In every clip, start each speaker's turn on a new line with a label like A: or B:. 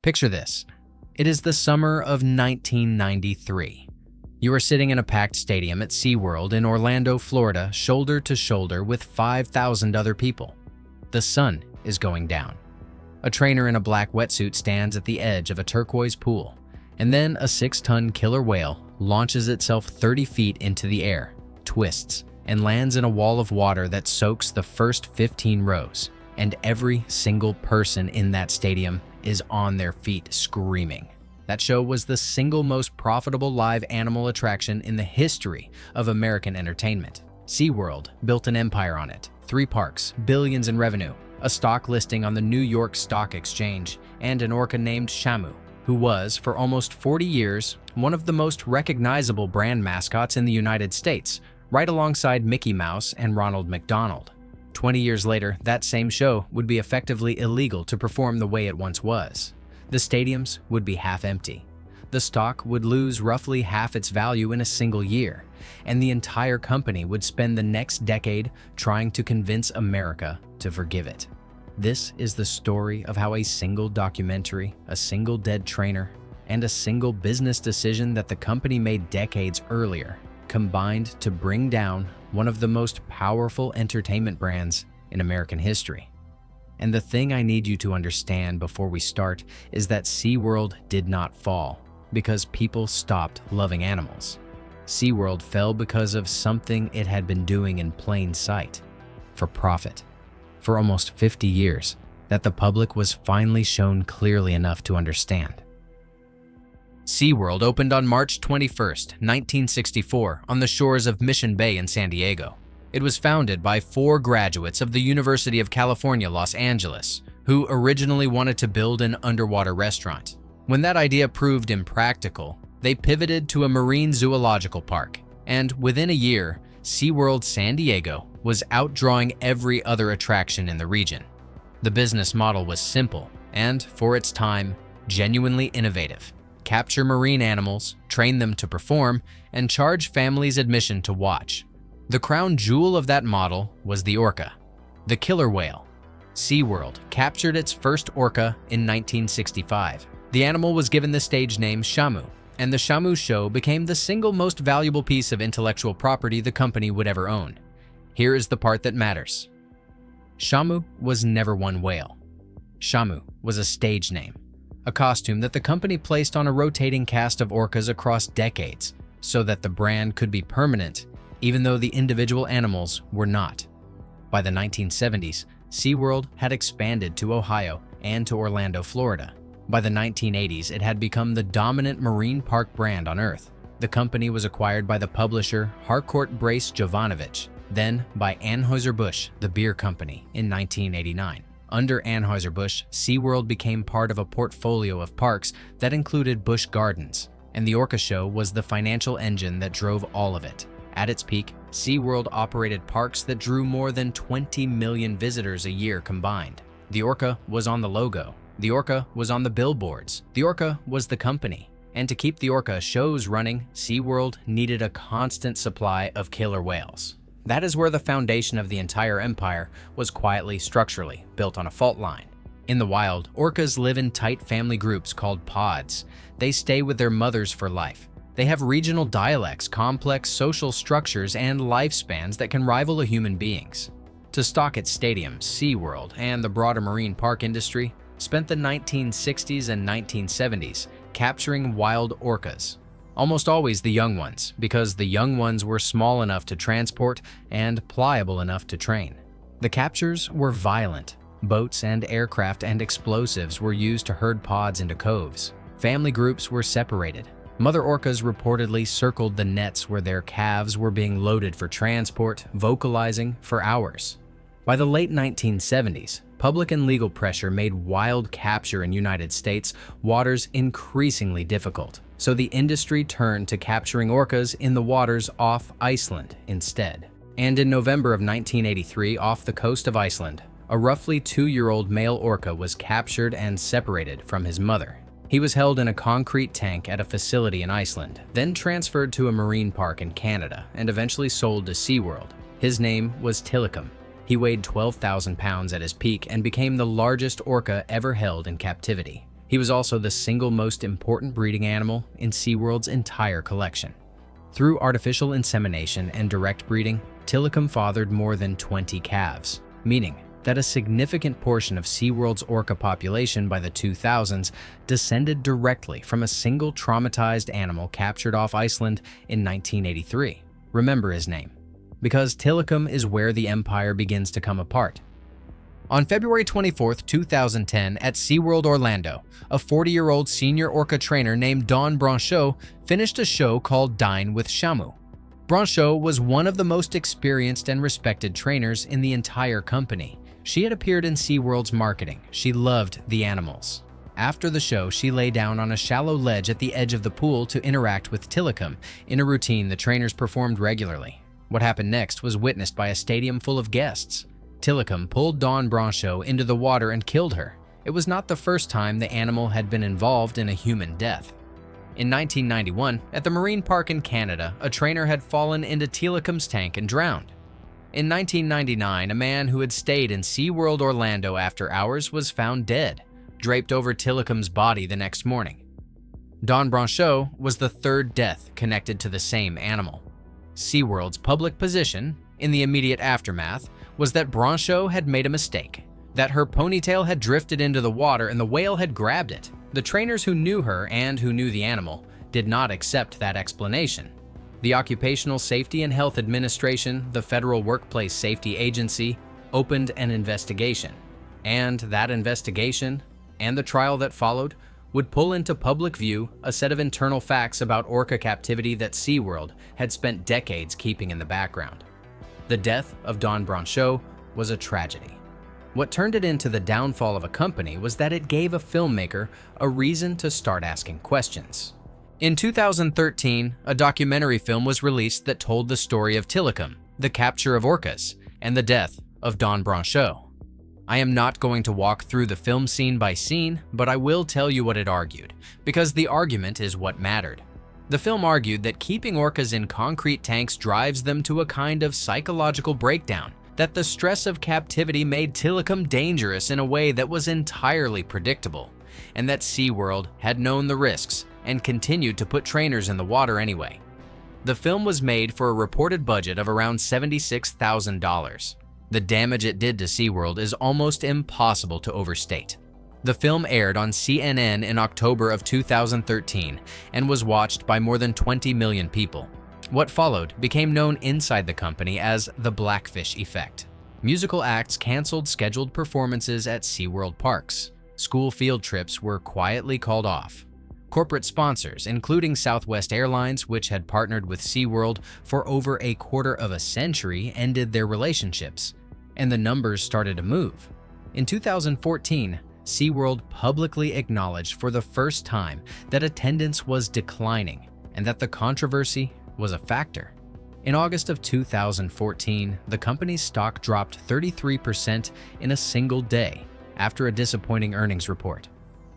A: Picture this. It is the summer of 1993. You are sitting in a packed stadium at SeaWorld in Orlando, Florida, shoulder to shoulder with 5,000 other people. The sun is going down. A trainer in a black wetsuit stands at the edge of a turquoise pool, and then a 6-ton killer whale launches itself 30 feet into the air, twists, and lands in a wall of water that soaks the first 15 rows, and every single person in that stadium is on their feet screaming. That show was the single most profitable live animal attraction in the history of American entertainment. SeaWorld built an empire on it. 3 parks, billions in revenue, a stock listing on the New York Stock Exchange, and an orca named Shamu, who was, for almost 40 years, one of the most recognizable brand mascots in the United States, right alongside Mickey Mouse and Ronald McDonald. 20 years later, that same show would be effectively illegal to perform the way it once was. The stadiums would be half empty. The stock would lose roughly half its value in a single year, and the entire company would spend the next decade trying to convince America to forgive it. This is the story of how a single documentary, a single dead trainer, and a single business decision that the company made decades earlier combined to bring down one of the most powerful entertainment brands in American history. And the thing I need you to understand before we start is that SeaWorld did not fall because people stopped loving animals. SeaWorld fell because of something it had been doing in plain sight, for profit, for almost 50 years, that the public was finally shown clearly enough to understand. SeaWorld opened on March 21st, 1964, on the shores of Mission Bay in San Diego. It was founded by 4 graduates of the University of California, Los Angeles, who originally wanted to build an underwater restaurant. When that idea proved impractical, they pivoted to a marine zoological park, and within a year, SeaWorld San Diego was outdrawing every other attraction in the region. The business model was simple and, for its time, genuinely innovative. Capture marine animals, train them to perform, and charge families admission to watch. The crown jewel of that model was the orca, the killer whale. SeaWorld captured its first orca in 1965. The animal was given the stage name Shamu, and the Shamu show became the single most valuable piece of intellectual property the company would ever own. Here is the part that matters. Shamu was never one whale. Shamu was a stage name, a costume that the company placed on a rotating cast of orcas across decades so that the brand could be permanent even though the individual animals were not. By the 1970s, SeaWorld had expanded to Ohio and to Orlando, Florida. By the 1980s, it had become the dominant marine park brand on Earth. The company was acquired by the publisher Harcourt Brace Jovanovich, then by Anheuser-Busch, the beer company, in 1989. Under Anheuser-Busch, SeaWorld became part of a portfolio of parks that included Busch Gardens, and the Orca Show was the financial engine that drove all of it. At its peak, SeaWorld operated parks that drew more than 20 million visitors a year combined. The orca was on the logo. The orca was on the billboards. The orca was the company. And to keep the orca shows running, SeaWorld needed a constant supply of killer whales. That is where the foundation of the entire empire was quietly, structurally built on a fault line. In the wild, orcas live in tight family groups called pods. They stay with their mothers for life. They have regional dialects, complex social structures, and lifespans that can rival a human being's. To stock its stadiums, SeaWorld and the broader marine park industry spent the 1960s and 1970s capturing wild orcas, almost always the young ones, because the young ones were small enough to transport and pliable enough to train. The captures were violent. Boats and aircraft and explosives were used to herd pods into coves. Family groups were separated. Mother orcas reportedly circled the nets where their calves were being loaded for transport, vocalizing for hours. By the late 1970s, public and legal pressure made wild capture in United States waters increasingly difficult, so the industry turned to capturing orcas in the waters off Iceland instead. And in November of 1983, off the coast of Iceland, a roughly 2-year-old male orca was captured and separated from his mother. He was held in a concrete tank at a facility in Iceland, then transferred to a marine park in Canada, and eventually sold to SeaWorld. His name was Tilikum. He weighed 12,000 pounds at his peak and became the largest orca ever held in captivity. He He was also the single most important breeding animal in SeaWorld's entire collection. Through artificial insemination and direct breeding, Tilikum fathered more than 20 calves, meaning that a significant portion of SeaWorld's orca population by the 2000s descended directly from a single traumatized animal captured off Iceland in 1983. Remember his name, because Tilikum is where the empire begins to come apart. On February 24, 2010, at SeaWorld Orlando, a 40-year-old senior orca trainer named Dawn Brancheau finished a show called Dine with Shamu. Brancheau was one of the most experienced and respected trainers in the entire company. She had appeared in SeaWorld's marketing. She loved the animals. After the show, she lay down on a shallow ledge at the edge of the pool to interact with Tilikum in a routine the trainers performed regularly. What happened next was witnessed by a stadium full of guests. Tilikum pulled Dawn Brancheau into the water and killed her. It was not the first time the animal had been involved in a human death. In 1991, at the marine park in Canada, a trainer had fallen into Tilikum's tank and drowned. In 1999, a man who had stayed in SeaWorld Orlando after hours was found dead, draped over Tilikum's body the next morning. Dawn Brancheau was the third death connected to the same animal. SeaWorld's public position, in the immediate aftermath, was that Brancheau had made a mistake, that her ponytail had drifted into the water and the whale had grabbed it. The trainers who knew her and who knew the animal did not accept that explanation. The Occupational Safety and Health Administration, the Federal Workplace Safety Agency, opened an investigation. And that investigation, and the trial that followed, would pull into public view a set of internal facts about orca captivity that SeaWorld had spent decades keeping in the background. The death of Dawn Brancheau was a tragedy. What turned it into the downfall of a company was that it gave a filmmaker a reason to start asking questions. In 2013, a documentary film was released that told the story of Tilikum, the capture of orcas, and the death of Dawn Brancheau. I am not going to walk through the film scene by scene, but I will tell you what it argued, because the argument is what mattered. The film argued that keeping orcas in concrete tanks drives them to a kind of psychological breakdown, that the stress of captivity made Tilikum dangerous in a way that was entirely predictable, and that SeaWorld had known the risks and continued to put trainers in the water anyway. The film was made for a reported budget of around $76,000. The damage it did to SeaWorld is almost impossible to overstate. The film aired on CNN in October of 2013 and was watched by more than 20 million people. What followed became known inside the company as the Blackfish effect. Musical acts canceled scheduled performances at SeaWorld parks. School field trips were quietly called off. Corporate sponsors, including Southwest Airlines, which had partnered with SeaWorld for over a quarter of a century, ended their relationships, and the numbers started to move. In 2014, SeaWorld publicly acknowledged for the first time that attendance was declining and that the controversy was a factor. In August of 2014, the company's stock dropped 33% in a single day after a disappointing earnings report.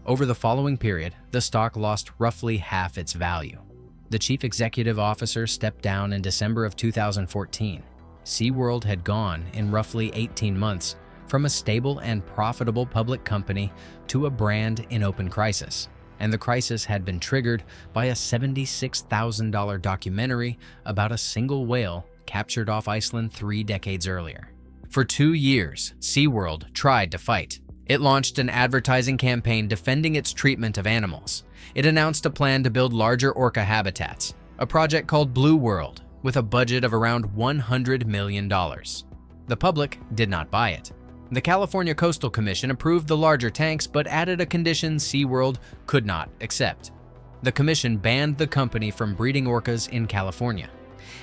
A: Over the following period, the stock lost roughly half its value. The chief executive officer stepped down in December of 2014. SeaWorld had gone, in roughly 18 months, from a stable and profitable public company to a brand in open crisis. And the crisis had been triggered by a $76,000 documentary about a single whale captured off Iceland 3 decades earlier. For 2 years, SeaWorld tried to fight. It launched an advertising campaign defending its treatment of animals. It announced a plan to build larger orca habitats, a project called Blue World, with a budget of around $100 million. The public did not buy it. The California Coastal Commission approved the larger tanks but added a condition SeaWorld could not accept. The commission banned the company from breeding orcas in California.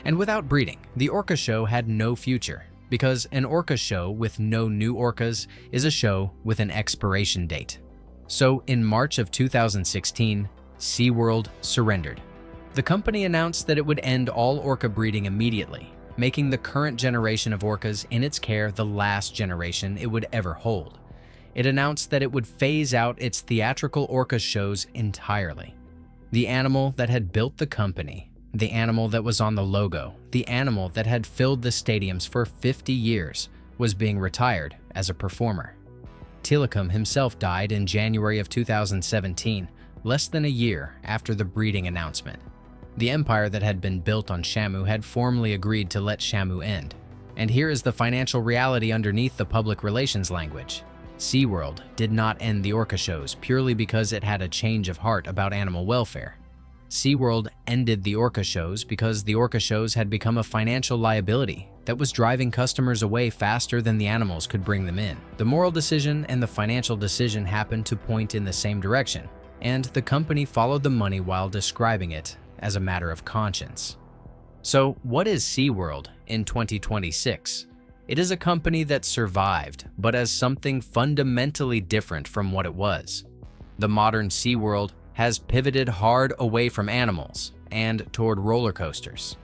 A: And without breeding, the orca show had no future, because an orca show with no new orcas is a show with an expiration date. So in March of 2016, SeaWorld surrendered. The company announced that it would end all orca breeding immediately, making the current generation of orcas in its care the last generation it would ever hold. It announced that it would phase out its theatrical orca shows entirely. The animal that had built the company, the animal that was on the logo, the animal that had filled the stadiums for 50 years, was being retired as a performer. Tilikum himself died in January of 2017, less than a year after the breeding announcement. The empire that had been built on Shamu had formally agreed to let Shamu end. And here is the financial reality underneath the public relations language. SeaWorld did not end the orca shows purely because it had a change of heart about animal welfare. SeaWorld ended the orca shows because the orca shows had become a financial liability that was driving customers away faster than the animals could bring them in. The moral decision and the financial decision happened to point in the same direction, and the company followed the money while describing it as a matter of conscience. So what is SeaWorld in 2026? It is a company that survived, but as something fundamentally different from what it was. The modern SeaWorld has pivoted hard away from animals and toward roller coasters.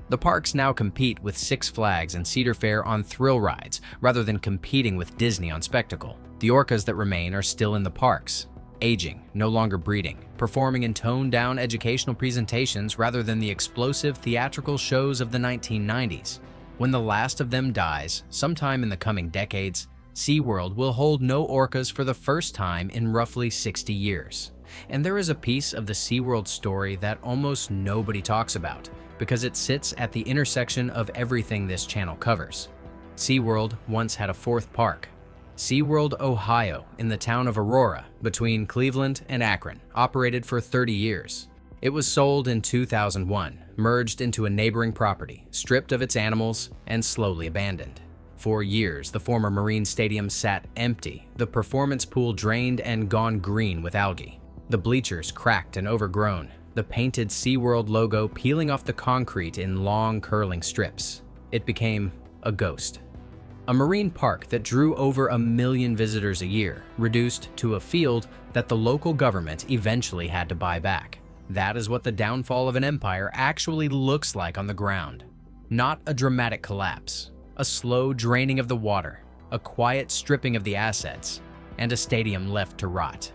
A: The parks now compete with Six Flags and Cedar Fair on thrill rides rather than competing with Disney on spectacle. The orcas that remain are still in the parks, aging, no longer breeding, performing in toned-down educational presentations rather than the explosive theatrical shows of the 1990s. When the last of them dies, sometime in the coming decades, SeaWorld will hold no orcas for the first time in roughly 60 years. And there is a piece of the SeaWorld story that almost nobody talks about, because it sits at the intersection of everything this channel covers. SeaWorld once had a fourth park, SeaWorld Ohio, in the town of Aurora, between Cleveland and Akron, operated for 30 years. It was sold in 2001, merged into a neighboring property, stripped of its animals, and slowly abandoned. For years, the former Marine Stadium sat empty, the performance pool drained and gone green with algae, the bleachers cracked and overgrown, the painted SeaWorld logo peeling off the concrete in long, curling strips. It became a ghost. A marine park that drew over 1 million visitors a year, reduced to a field that the local government eventually had to buy back. That is what the downfall of an empire actually looks like on the ground. Not a dramatic collapse, a slow draining of the water, a quiet stripping of the assets, and a stadium left to rot.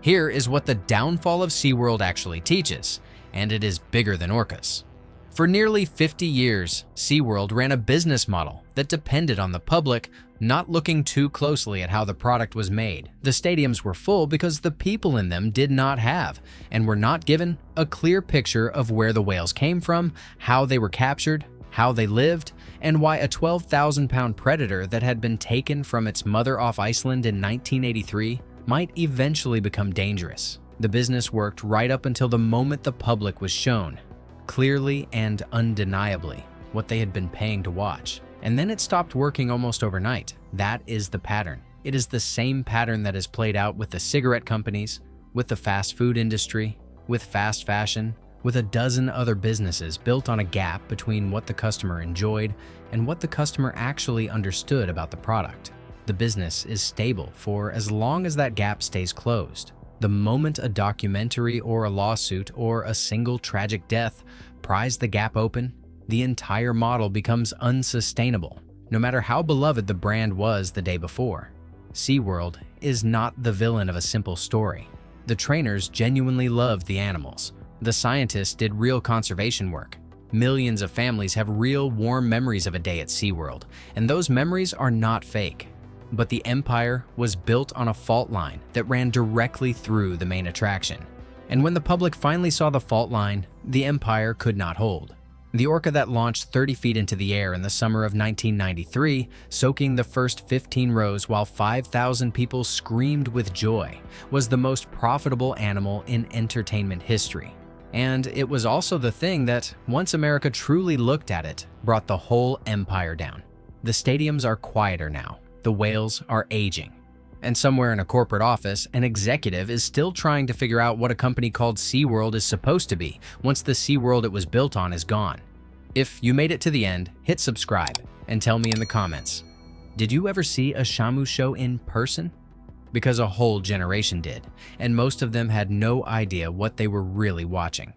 A: Here is what the downfall of SeaWorld actually teaches, and it is bigger than orcas. For nearly 50 years, SeaWorld ran a business model that depended on the public not looking too closely at how the product was made. The stadiums were full because the people in them did not have, and were not given, a clear picture of where the whales came from, how they were captured, how they lived, and why a 12,000-pound predator that had been taken from its mother off Iceland in 1983 might eventually become dangerous. The business worked right up until the moment the public was shown, clearly and undeniably, what they had been paying to watch. And then it stopped working almost overnight. That is the pattern. It is the same pattern that has played out with the cigarette companies, with the fast food industry, with fast fashion, with a dozen other businesses built on a gap between what the customer enjoyed and what the customer actually understood about the product. The business is stable for as long as that gap stays closed. The moment a documentary or a lawsuit or a single tragic death pries the gap open, the entire model becomes unsustainable, no matter how beloved the brand was the day before. SeaWorld is not the villain of a simple story. The trainers genuinely loved the animals. The scientists did real conservation work. Millions of families have real warm memories of a day at SeaWorld, and those memories are not fake. But the empire was built on a fault line that ran directly through the main attraction. And when the public finally saw the fault line, the empire could not hold. The orca that launched 30 feet into the air in the summer of 1993, soaking the first 15 rows while 5,000 people screamed with joy, was the most profitable animal in entertainment history. And it was also the thing that, once America truly looked at it, brought the whole empire down. The stadiums are quieter now. The whales are aging. And somewhere in a corporate office, an executive is still trying to figure out what a company called SeaWorld is supposed to be once the SeaWorld it was built on is gone. If you made it to the end, hit subscribe and tell me in the comments, did you ever see a Shamu show in person? Because a whole generation did, and most of them had no idea what they were really watching.